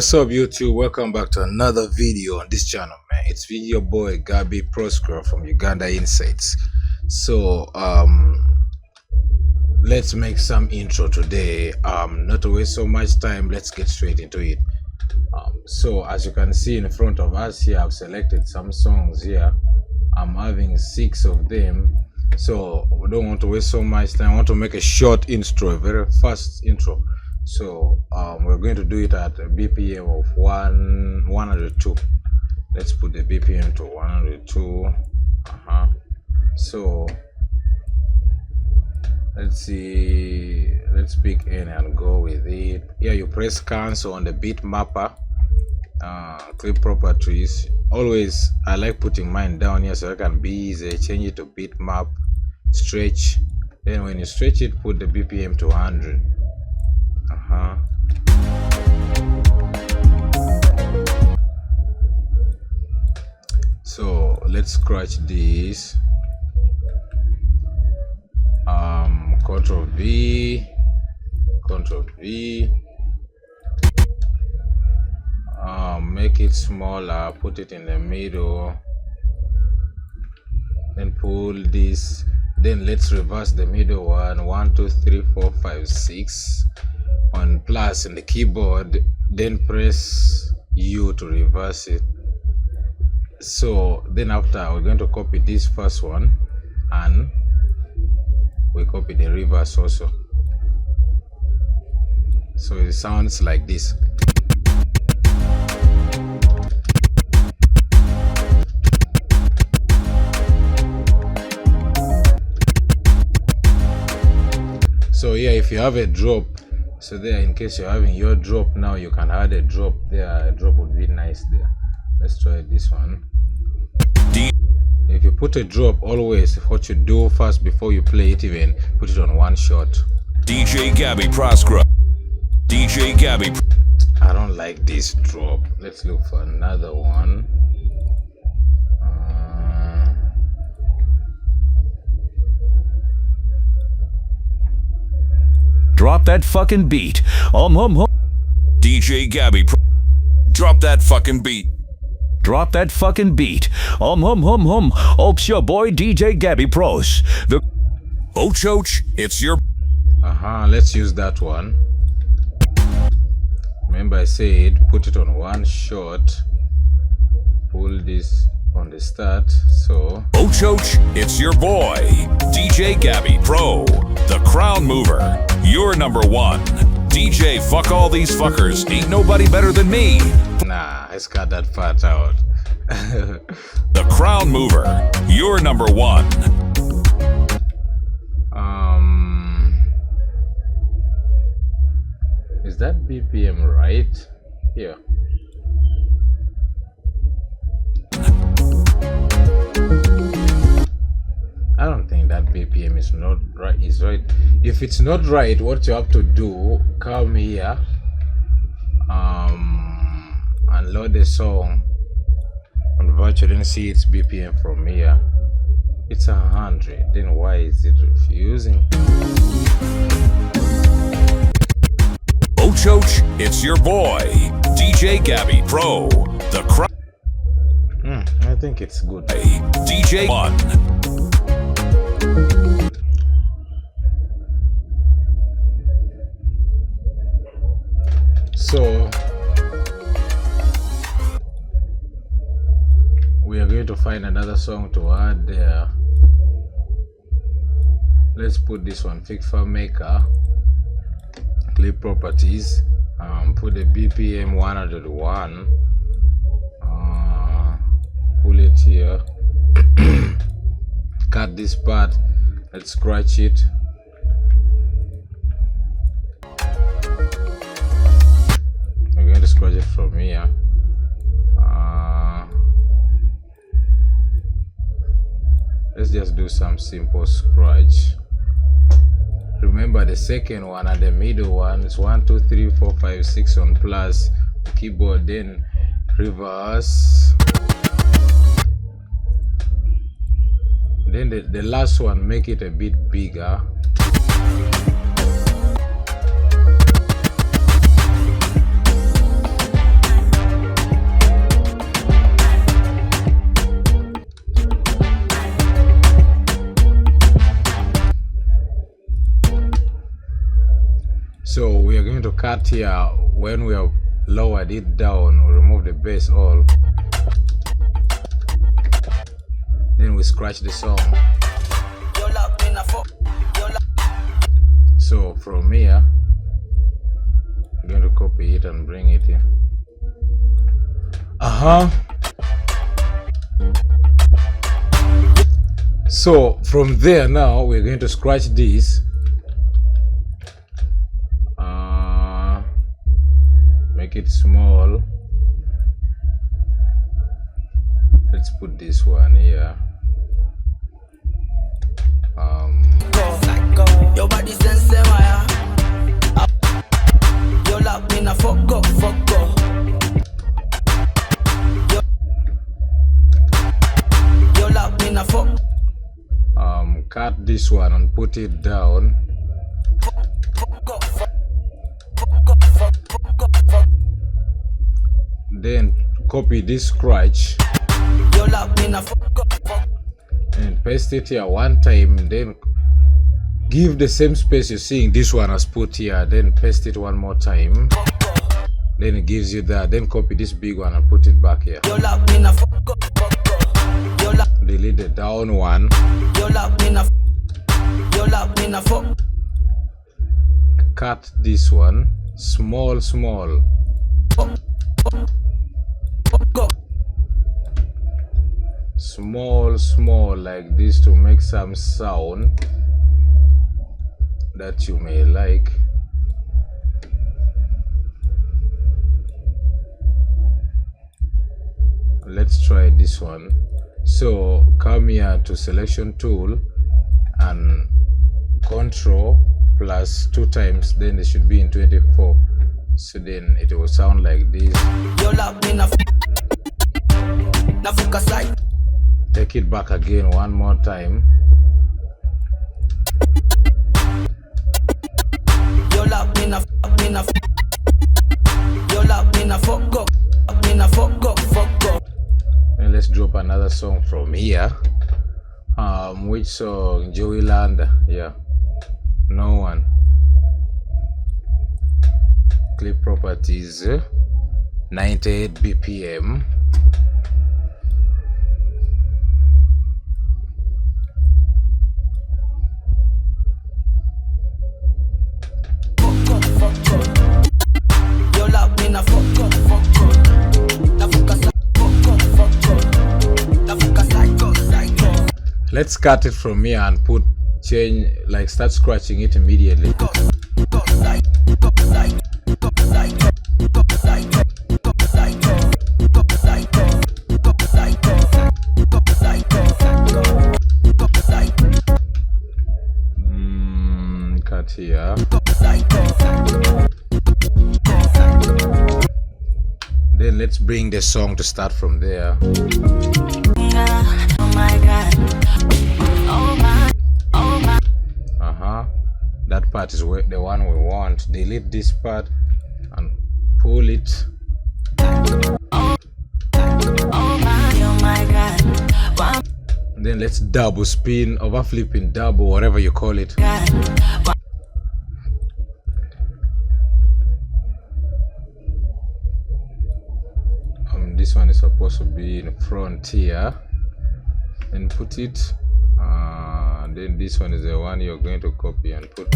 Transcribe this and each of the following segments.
What's up YouTube? Welcome back to another video on this channel, man. It's your boy gproscra from Uganda Insights. So let's make some intro today. Not to waste so much time, let's get straight into it. So as you can see in front of us here, I've selected some songs here. I'm having 6 of them, so we don't want to waste so much time. I want to make a short intro, a very fast intro. So we're going to do it at a BPM of 102. Let's put the BPM to 102. So let's see, let's pick any and go with it. Here you press cancel on the beat mapper, clip properties. Always I like putting mine down here so I can be easy. Change it to beat map, stretch. Then when you stretch it, put the BPM to 100. So let's scratch this. Control V, Control V. Make it smaller, put it in the middle, then pull this. Then let's reverse the middle one. 1 2 3 4 5 6 on plus in the keyboard, then press U to reverse it. So then after, we're going to copy this first one and we copy the reverse also, so it sounds like this. So yeah, if you have a drop, so there, in case you're having your drop now, you can add a drop there. A drop would be nice there. Let's try this one. If you put a drop, always what you do first before you play it, even put it on one shot. DJ gproscra. DJ Gabby. I don't like this drop. Let's look for another one. Drop that fucking beat. DJ Gabby. Drop that fucking beat. Drop that fucking beat. Oops, your boy DJ Gabby Pros. The Oach, it's your. Let's use that one. Remember I said put it on one shot. Pull this on the start. So Oach, it's your boy DJ Gabby Pro, the crown mover. You're #1. DJ, fuck all these fuckers. Ain't nobody better than me. Nah, let's cut that part out. The crown mover. You're #1. Is that BPM right? Here. I don't think that BPM is not right. Is right. If it's not right, what you have to do, come here, and load the song on virtual, then see its BPM from here. It's 100. Then why is it refusing? Oach, it's your boy DJ Gabby Pro, the crown. I think it's good. DJ 1. So we are going to find another song to add there. Let's put this one, Figure Maker, clip properties, put the BPM 101, pull it here, cut this part, let's scratch it. We're going to scratch it from here. Let's just do some simple scratch. Remember the second one and the middle one is 1 2 3 4 5 6 on plus keyboard, then reverse. Then the last one, make it a bit bigger. cut here. When we have lowered it down, we remove the bass all. Then we scratch the song. So from here, I'm going to copy it and bring it here. So from there now we're going to scratch this. Make it small. Let's put this one here. Your body sense Maya. Your love in a fuck up. Your love in a fuck. Cut this one and put it down. Then copy this scratch and paste it here one time. Then give the same space you're seeing this one has put here. Then paste it one more time. Then it gives you that. Then copy this big one and put it back here. Delete the down one. Cut this one small. Small like this to make some sound that you may like. Let's try this one. So come here to selection tool and control plus 2 times, then it should be in 24. So then it will sound like this. Take it back again one more time. And let's drop another song from here. Which song? Uganda. Yeah, no one. Clip properties 98 BPM. Let's cut it from here and start scratching it immediately. Cut here. Then let's bring the song to start from there. Oh my God. That part is the one we want. Delete this part and pull it. Then let's double spin, overflipping, double, whatever you call it. This one is supposed to be in front here. And put it. Then this one is the one you're going to copy and put.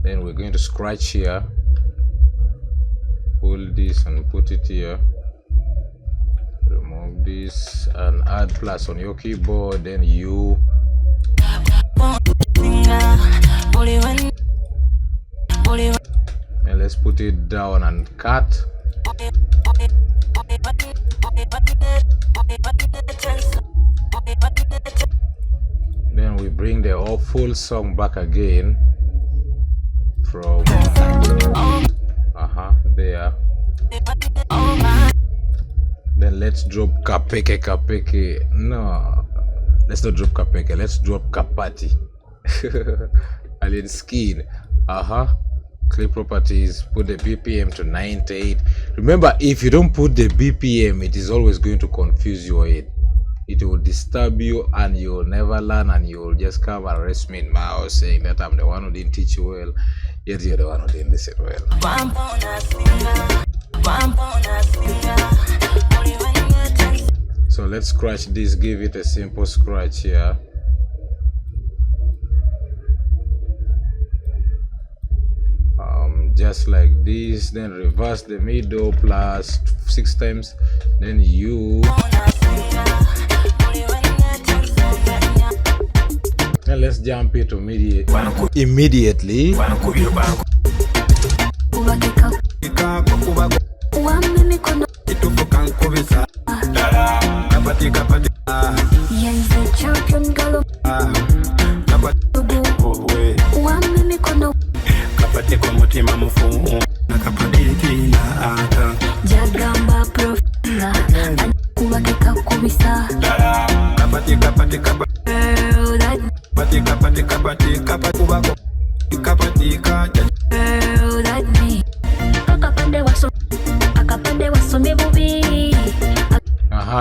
Then we're going to scratch here. Pull this and put it here. Remove this and add plus on your keyboard. Then you. And let's put it down and cut. Then we bring the whole full song back again from there. Then let's drop kapeke. No, let's not drop kapeke, let's drop kapati. Alien skin. Clip properties, put the BPM to 98. Remember, if you don't put the BPM, it is always going to confuse your head. it will disturb you and you'll never learn, and you'll just come and arrest me in my house saying that I'm the one who didn't teach you well, yet you're the one who didn't listen well. So let's scratch this, give it a simple scratch here. Just like this, then reverse the middle plus 6 times, then you. Now let's jump it immediately.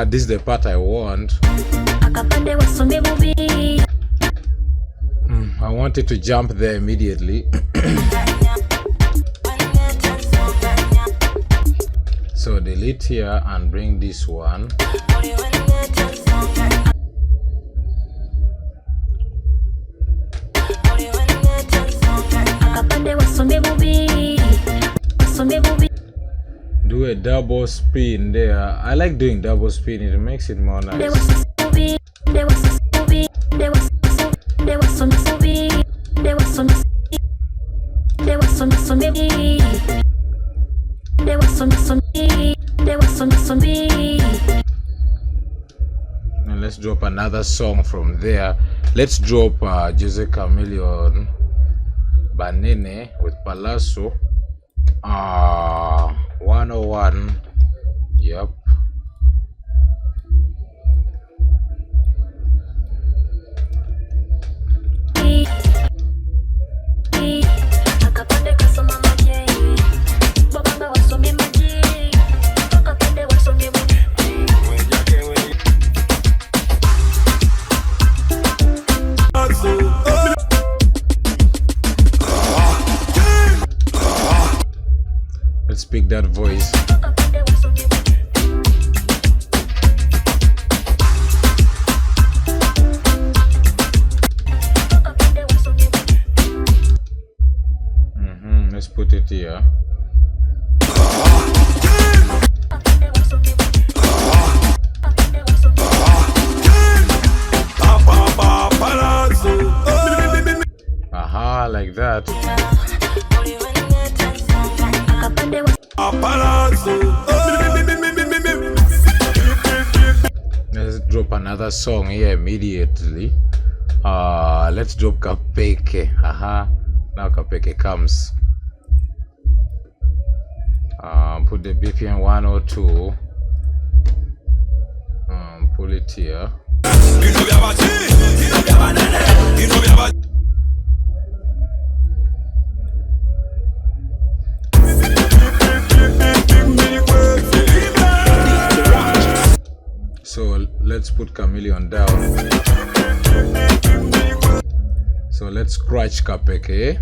This is the part I want. I want it to jump there immediately. So delete here and bring this one. Do a double spin there. I like doing double spin, it makes it more nice. And let's drop another song from there. Let's drop Jose Chameleon Banene with Palazzo 101. Yep. Let's pick that voice. Let's put it here. Aha, like that. Let's drop another song here immediately. Let's drop Kapeke. Aha, now Kapeke comes. Put the BPM 102. Pull it here. So let's put Chameleon down. So let's scratch Kapeke.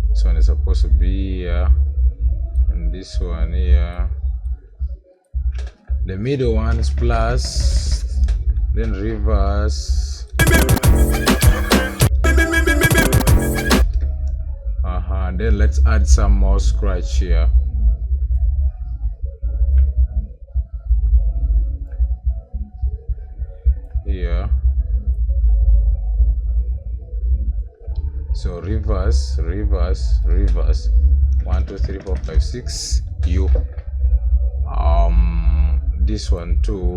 This one is supposed to be here, and this one here. The middle one's plus, then reverse. Then let's add some more scratch here. Here. So reverse, reverse, reverse. 1, 2, 3, 4, 5, 6. U. This one too.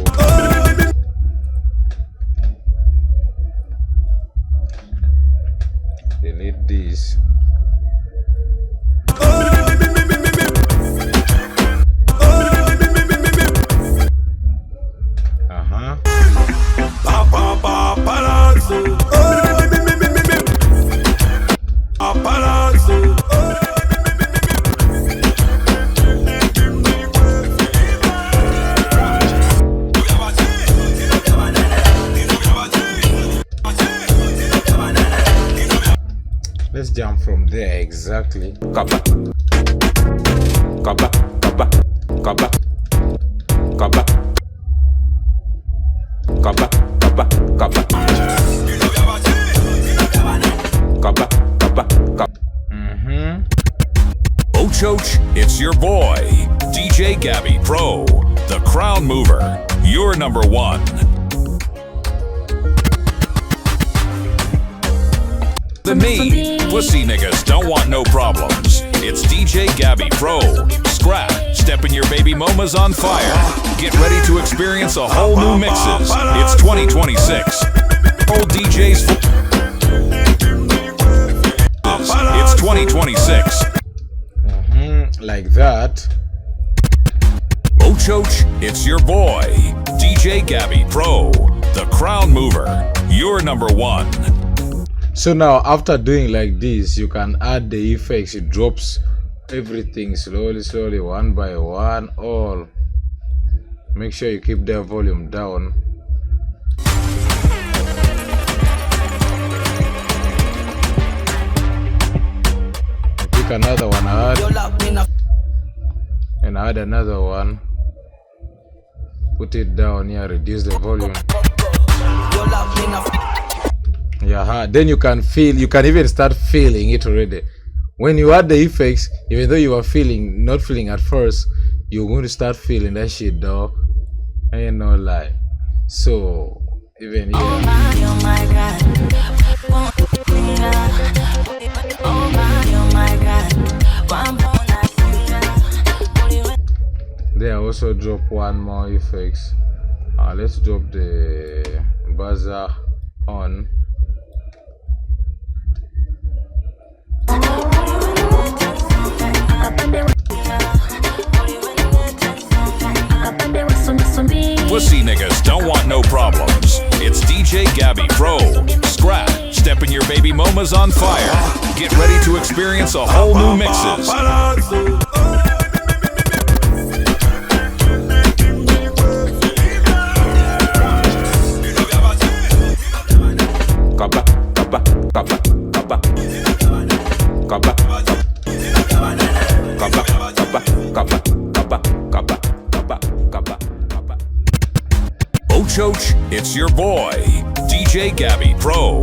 Delete this. Let's jump from there exactly. Kaba. Kaba. Kaba. Kaba. Kaba. Kaba. Kaba. Kaba. Kaba. Kaba. Kaba. Ochoch, it's your boy, DJ Gabby Pro, the Crown Mover. You're number one. The me, pussy niggas don't want no problems. It's DJ Gabby Pro. Scrap, stepping your baby momas on fire. Get ready to experience a whole new mixes. It's 2026. Old DJs. It's 2026. Like that. Ochoch, it's your boy, DJ Gabby Pro, the Crown Mover. You're number one. So now after doing like this, you can add the effects. It drops everything slowly, one by one, all. Make sure you keep the volume down. Pick another one, and add another one. Put it down here, reduce the volume. Yeah, then you can feel, you can even start feeling it already. When you add the effects, even though you are not feeling at first, you're going to start feeling that shit though. Ain't no lie. So even here. Oh my God. Oh my God. They also drop one more effects. Let's drop the buzzer on. Pussy niggas don't want no problems. It's DJ Gabby Pro. Scrap, stepping your baby momas on fire. Get ready to experience a whole new mixes. Kaba, kaba, kaba, kaba. Kaba, kaba, kaba, kaba, kaba, kaba, kaba, kaba, kaba. Ochoch, it's your boy, DJ Gabby Pro.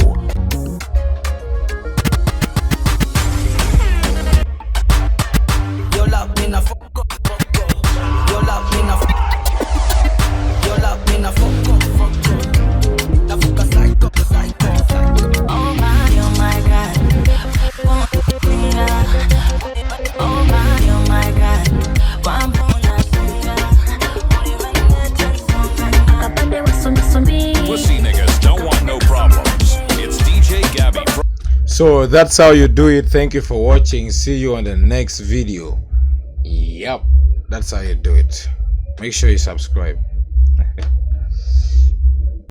So that's how you do it. Thank you for watching. See you on the next video. Yep, that's how you do it. Make sure you subscribe.